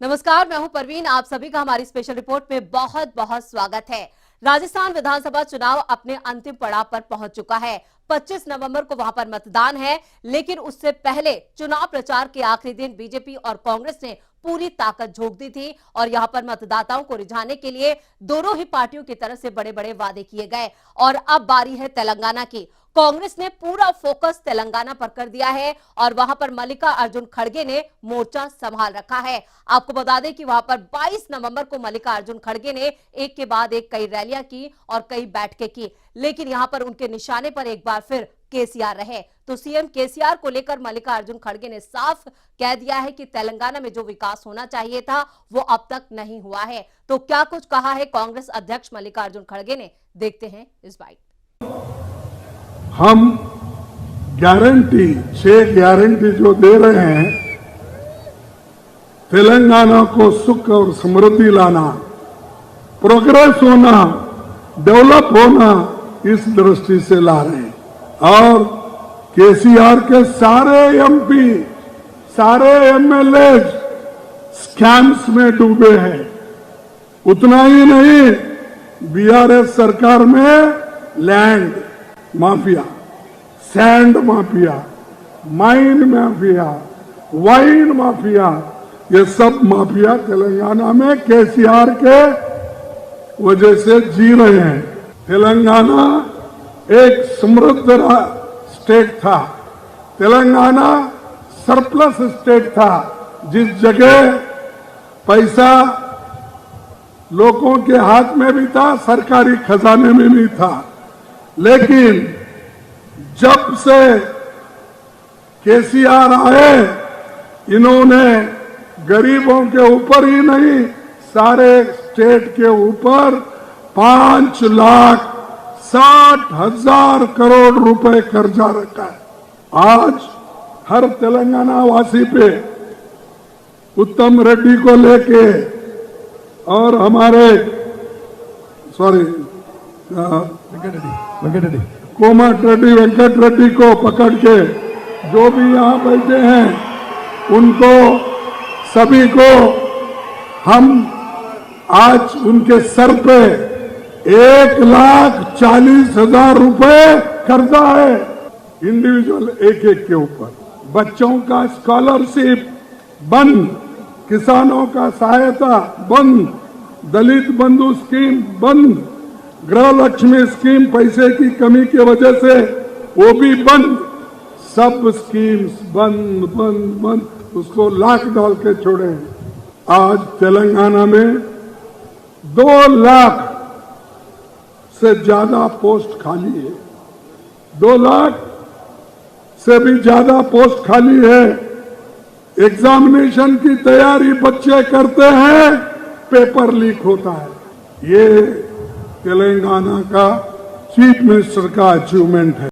नमस्कार, मैं हूं परवीन। आप सभी का हमारी स्पेशल रिपोर्ट में बहुत बहुत स्वागत है। राजस्थान विधानसभा चुनाव अपने अंतिम पड़ाव पर पहुंच चुका है। 25 नवंबर को वहां पर मतदान है, लेकिन उससे पहले चुनाव प्रचार के आखिरी दिन बीजेपी और कांग्रेस ने पूरी ताकत झोंक दी थी और यहां पर मतदाताओं को रिझाने के लिए दोनों ही पार्टियों की तरफ से बड़े बड़े वादे किए गए। और अब बारी है तेलंगाना की। कांग्रेस ने पूरा फोकस तेलंगाना पर कर दिया है और वहां पर मल्लिकार्जुन खड़गे ने मोर्चा संभाल रखा है। आपको बता दें कि वहां पर 22 नवंबर को मल्लिकार्जुन खड़गे ने एक के बाद एक कई रैलियां की और कई बैठकें की, लेकिन यहां पर उनके निशाने पर एक बार फिर केसीआर रहे। तो सीएम केसीआर को लेकर मल्लिकार्जुन खड़गे ने साफ कह दिया है कि तेलंगाना में जो विकास होना चाहिए था वो अब तक नहीं हुआ है। तो क्या कुछ कहा है कांग्रेस अध्यक्ष मल्लिकार्जुन खड़गे ने, देखते हैं इस बाइट। हम गारंटी 6 गारंटी जो दे रहे हैं, तेलंगाना को सुख और समृद्धि लाना, प्रोग्रेस होना, डेवलप होना, इस दृष्टि से ला रहे हैं। और केसीआर के सारे एमपी, सारे एमएलए स्कैम्स में डूबे हैं। उतना ही नहीं, बीआरएस सरकार में land mafia, sand mafia, mine mafia, wine mafia, ये सब माफिया तेलंगाना में केसीआर के वजह से जी रहे हैं। तेलंगाना एक समृद्ध स्टेट था, तेलंगाना सरप्लस स्टेट था, जिस जगह पैसा लोगों के हाथ में भी था, सरकारी खजाने में भी था। लेकिन जब से केसीआर आए, इन्होंने गरीबों के ऊपर ही नहीं, सारे स्टेट के ऊपर 5,60,000 करोड़ रुपए कर्जा रखा है। आज हर तेलंगाना वासी पे उत्तम रेड्डी को लेके और हमारे कोमट रेड्डी, वेंकट रेड्डी को पकड़ के जो भी यहाँ बैठे हैं, उनको सभी को हम आज उनके सर पे 1,40,000 रुपए कर्जा है, इंडिविजुअल एक एक के ऊपर। बच्चों का स्कॉलरशिप बंद, किसानों का सहायता बंद, दलित बंधु स्कीम बंद, गृह लक्ष्मी स्कीम पैसे की कमी की वजह से वो भी बंद, सब स्कीम्स बंद बंद बंद, उसको लाख डाल के छोड़े। आज तेलंगाना में 2 लाख से ज्यादा पोस्ट खाली है, 2 लाख से भी ज्यादा पोस्ट खाली है। एग्जामिनेशन की तैयारी बच्चे करते हैं, पेपर लीक होता है। ये तेलंगाना का चीफ मिनिस्टर का अचीवमेंट है।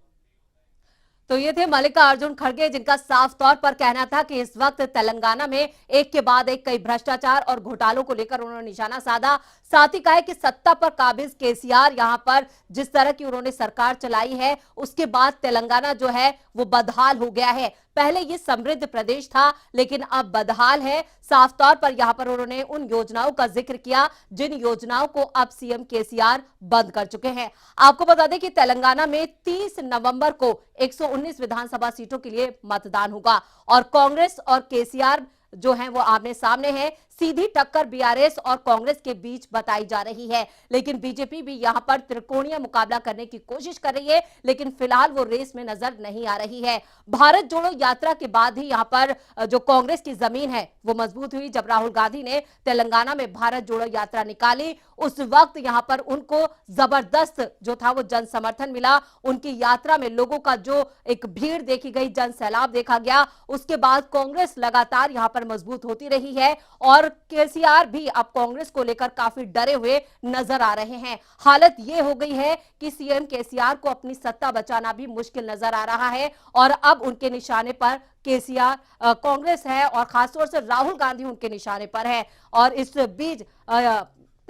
तो ये थे मल्लिकार्जुन खड़गे, जिनका साफ तौर पर कहना था कि इस वक्त तेलंगाना में एक के बाद एक कई भ्रष्टाचार और घोटालों को लेकर उन्होंने निशाना साधा। साथ ही कहा है कि सत्ता पर काबिज केसीआर, यहां पर जिस तरह की उन्होंने सरकार चलाई है, उसके बाद तेलंगाना जो है वो बदहाल हो गया है। पहले ये समृद्ध प्रदेश था, लेकिन अब बदहाल है। साफ तौर पर यहां पर उन्होंने उन योजनाओं का जिक्र किया जिन योजनाओं को अब सीएम केसीआर बंद कर चुके हैं। आपको बता दें कि तेलंगाना में 30 नवंबर को 119 विधानसभा सीटों के लिए मतदान होगा और कांग्रेस और केसीआर जो है वो आमने सामने है। सीधी टक्कर बीआरएस और कांग्रेस के बीच बताई जा रही है, लेकिन बीजेपी भी यहां पर त्रिकोणीय मुकाबला करने की कोशिश कर रही है, लेकिन फिलहाल वो रेस में नजर नहीं आ रही है। भारत जोड़ो यात्रा के बाद ही यहां पर जो कांग्रेस की जमीन है वो मजबूत हुई। जब राहुल गांधी ने तेलंगाना में भारत जोड़ो यात्रा निकाली, उस वक्त यहां पर उनको जबरदस्त जो था वो जन समर्थन मिला। उनकी यात्रा में लोगों का जो एक भीड़ देखी गई, जन सैलाब देखा गया। उसके बाद कांग्रेस लगातार यहां पर मजबूत होती रही है और केसीआर भी अब कांग्रेस को लेकर काफी डरे हुए नजर आ रहे हैं। हालत यह हो गई है कि सीएम केसीआर को अपनी सत्ता बचाना भी मुश्किल नजर आ रहा है और अब उनके निशाने पर केसीआर कांग्रेस है और खासतौर से राहुल गांधी उनके निशाने पर है। और इस बीच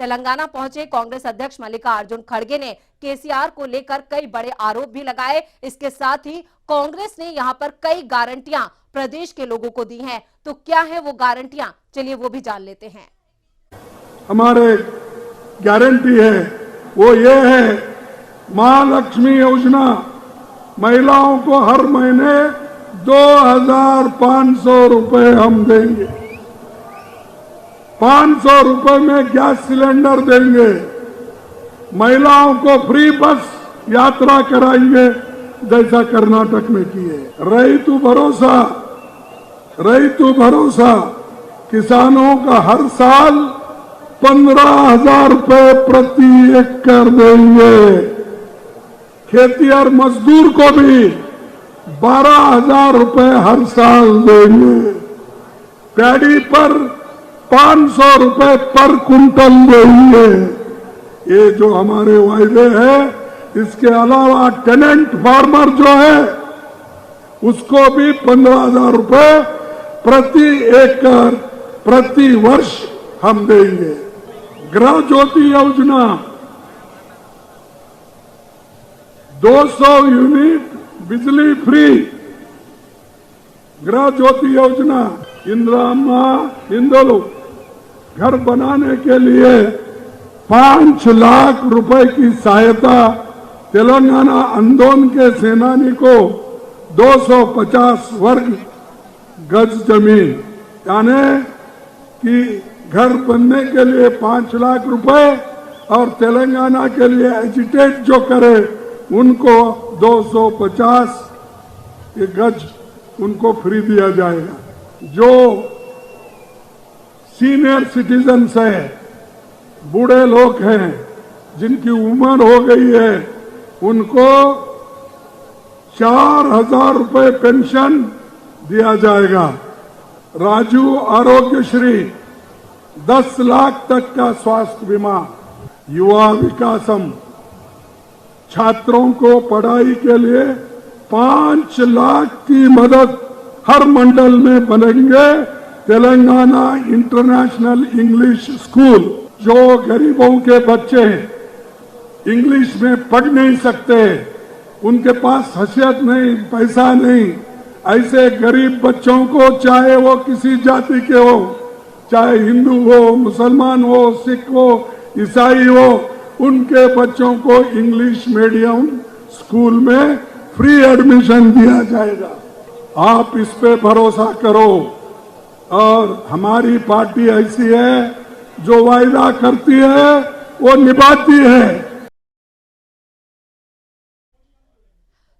तेलंगाना पहुंचे कांग्रेस अध्यक्ष मल्लिकार्जुन खड़गे ने केसीआर को लेकर कई बड़े आरोप भी लगाए। इसके साथ ही कांग्रेस ने यहां पर कई गारंटियां प्रदेश के लोगों को दी हैं। तो क्या है वो गारंटियां, चलिए वो भी जान लेते हैं। हमारे गारंटी है वो ये है, महालक्ष्मी योजना महिलाओं को हर महीने 2,500 रुपए हम देंगे। 500 रुपए में गैस सिलेंडर देंगे। महिलाओं को फ्री बस यात्रा कराएंगे जैसा कर्नाटक में किए। रैतु भरोसा किसानों का हर साल 15,000 रुपए प्रति एकड़ देंगे। खेती और मजदूर को भी 12,000 रुपए हर साल देंगे। पैडी पर 500 रुपए पर कुंटल देंगे। ये जो हमारे वायदे हैं, इसके अलावा टेनेंट फार्मर जो है उसको भी 15,000 रुपए प्रति एकड़ प्रति वर्ष हम देंगे। गृह ज्योति योजना 200 यूनिट बिजली फ्री। गृह ज्योति योजना इंदोलो घर बनाने के लिए 5 लाख रुपए की सहायता। तेलंगाना आंदोलन के सेनानी को 250 वर्ग गज जमीन, यानी कि घर बनने के लिए 5 लाख रुपए और तेलंगाना के लिए एजिटेट जो करे उनको 250 गज उनको फ्री दिया जाएगा। जो सीनियर सिटीजन्स हैं, बूढ़े लोग हैं, जिनकी उम्र हो गई है, उनको 4,000 रुपए पेंशन दिया जाएगा। राजू आरोग्यश्री 10 लाख तक का स्वास्थ्य बीमा। युवा विकासम छात्रों को पढ़ाई के लिए 5 लाख की मदद हर मंडल में बनेंगे। Telangana international English school. जो गरीबों के बच्चे इंग्लिश में पढ़ नहीं सकते, उनके पास हैसियत नहीं, पैसा नहीं, ऐसे गरीब बच्चों को, चाहे वो किसी जाति के हो, चाहे हिंदू हो, मुसलमान हो, सिख हो, ईसाई हो, उनके बच्चों को इंग्लिश मीडियम स्कूल में फ्री एडमिशन दिया जाएगा। आप इस पे भरोसा करो। और हमारी पार्टी ऐसी है जो वायदा करती है वो निभाती है।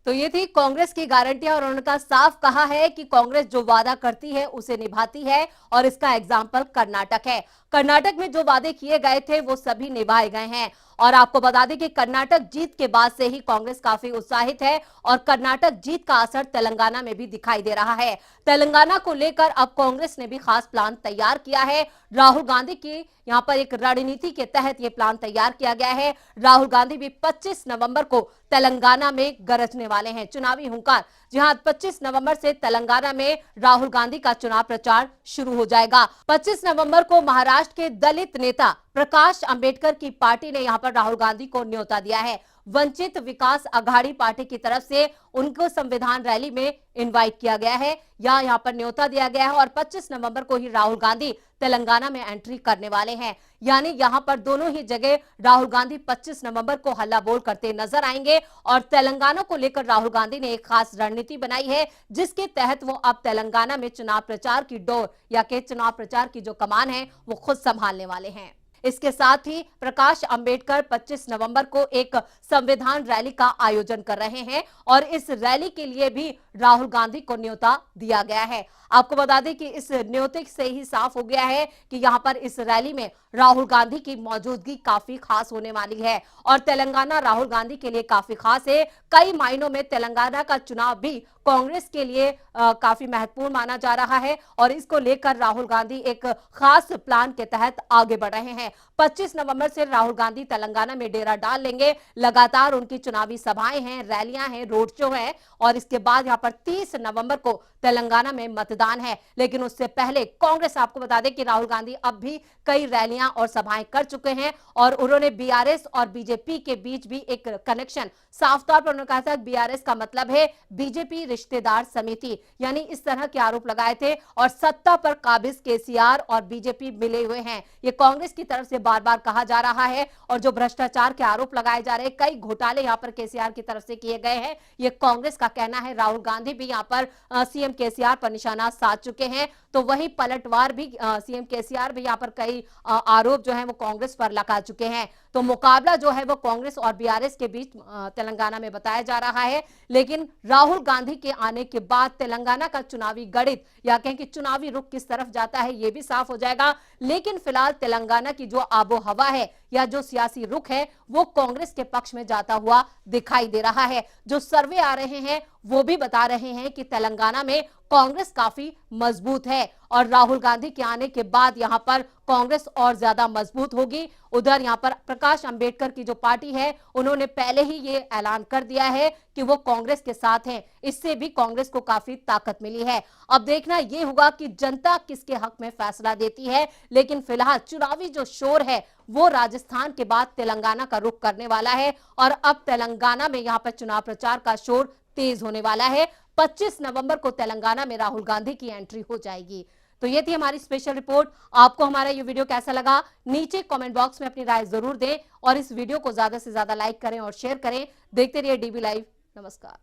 तो ये थी कांग्रेस की गारंटियां और उन्होंने साफ कहा है कि कांग्रेस जो वादा करती है उसे निभाती है और इसका एग्जाम्पल कर्नाटक है। कर्नाटक में जो वादे किए गए थे वो सभी निभाए गए हैं। और आपको बता दें कि कर्नाटक जीत के बाद से ही कांग्रेस काफी उत्साहित है और कर्नाटक जीत का असर तेलंगाना में भी दिखाई दे रहा है। तेलंगाना को लेकर अब कांग्रेस ने भी खास प्लान तैयार किया है। राहुल गांधी की यहां पर एक रणनीति के तहत यह प्लान तैयार किया गया है। राहुल गांधी भी 25 नवंबर को तेलंगाना में गरजने वाले हैं। चुनावी हुंकार, जी हां, 25 नवंबर से तेलंगाना में राहुल गांधी का चुनाव प्रचार शुरू हो जाएगा। 25 नवंबर को महाराष्ट्र के दलित नेता प्रकाश अंबेडकर की पार्टी ने यहां पर राहुल गांधी को न्योता दिया है। वंचित विकास अघाड़ी पार्टी की तरफ से उनको संविधान रैली में इनवाइट किया गया है या यहां पर न्योता दिया गया है और 25 नवंबर को ही राहुल गांधी तेलंगाना में एंट्री करने वाले हैं। यानी यहां पर दोनों ही जगह राहुल गांधी 25 नवंबर को हल्ला बोल करते नजर आएंगे। और तेलंगाना को लेकर राहुल गांधी ने एक खास रणनीति बनाई है जिसके तहत वो अब तेलंगाना में चुनाव प्रचार की डोर या के चुनाव प्रचार की जो कमान है वो खुद संभालने वाले हैं। इसके साथ ही प्रकाश अंबेडकर 25 नवंबर को एक संविधान रैली का आयोजन कर रहे हैं और इस रैली के लिए भी राहुल गांधी को न्योता दिया गया है। आपको बता दें कि इस न्योते से ही साफ हो गया है कि यहां पर इस रैली में राहुल गांधी की मौजूदगी काफी खास होने वाली है और तेलंगाना राहुल गांधी के लिए काफी खास है। कई मायनों में तेलंगाना का चुनाव भी कांग्रेस के लिए काफी महत्वपूर्ण माना जा रहा है और इसको लेकर राहुल गांधी एक खास प्लान के तहत आगे बढ़ रहे हैं। 25 नवंबर से राहुल गांधी तेलंगाना में डेरा डाल लेंगे। लगातार उनकी चुनावी सभाएं हैं, रैलियां हैं, रोड शो है और इसके बाद यहां पर पर 30 नवंबर को तेलंगाना में मतदान है। लेकिन उससे पहले कांग्रेस, आपको बता दें कि राहुल गांधी अब भी कई रैलियां और सभाएं कर चुके हैं और उन्होंने बीआरएस और बीजेपी के बीच भी एक कनेक्शन साफ तौर पर उन्होंने कहा था। बीआरएस का मतलब है बीजेपी रिश्तेदार समिति, यानी इस तरह के आरोप लगाए थे और सत्ता पर काबिज केसीआर और बीजेपी मिले हुए हैं, ये कांग्रेस की तरफ से बार बार कहा जा रहा है। और जो भ्रष्टाचार के आरोप लगाए जा रहे हैं, कई घोटाले यहां पर केसीआर की तरफ से किए गए हैं, ये कांग्रेस का कहना है। राहुल गांधी भी यहां पर सीएम केसीआर पर निशाना साध चुके हैं। तो वही पलटवार भी सीएम केसीआर भी यहां पर कई आरोप जो है वो कांग्रेस पर लगा चुके हैं। तो मुकाबला जो है वो कांग्रेस और बीआरएस के बीच तेलंगाना में बताया जा रहा है। लेकिन राहुल गांधी के आने के बाद तेलंगाना का चुनावी गणित या कहें कि चुनावी रुख किस तरफ जाता है, ये भी साफ हो जाएगा। लेकिन फिलहाल तेलंगाना की जो आबो हवा है या जो सियासी रुख है वो कांग्रेस के पक्ष में जाता हुआ दिखाई दे रहा है। जो सर्वे आ रहे हैं वो भी बता रहे हैं कि तेलंगाना में कांग्रेस काफी मजबूत है और राहुल गांधी के आने के बाद यहां पर कांग्रेस और ज्यादा मजबूत होगी। उधर यहां पर प्रकाश अंबेडकर की जो पार्टी है उन्होंने पहले ही ये ऐलान कर दिया है कि वो कांग्रेस के साथ हैं। इससे भी कांग्रेस को काफी ताकत मिली है। अब देखना यह होगा कि जनता किसके हक में फैसला देती है। लेकिन फिलहाल चुनावी जो शोर है वो राजस्थान के बाद तेलंगाना का रुख करने वाला है और अब तेलंगाना में यहां पर चुनाव प्रचार का शोर तेज होने वाला है। 25 नवंबर को तेलंगाना में राहुल गांधी की एंट्री हो जाएगी। तो ये थी हमारी स्पेशल रिपोर्ट। आपको हमारा ये वीडियो कैसा लगा, नीचे कमेंट बॉक्स में अपनी राय जरूर दें और इस वीडियो को ज्यादा से ज्यादा लाइक करें और शेयर करें। देखते रहिए डीबी लाइव। नमस्कार।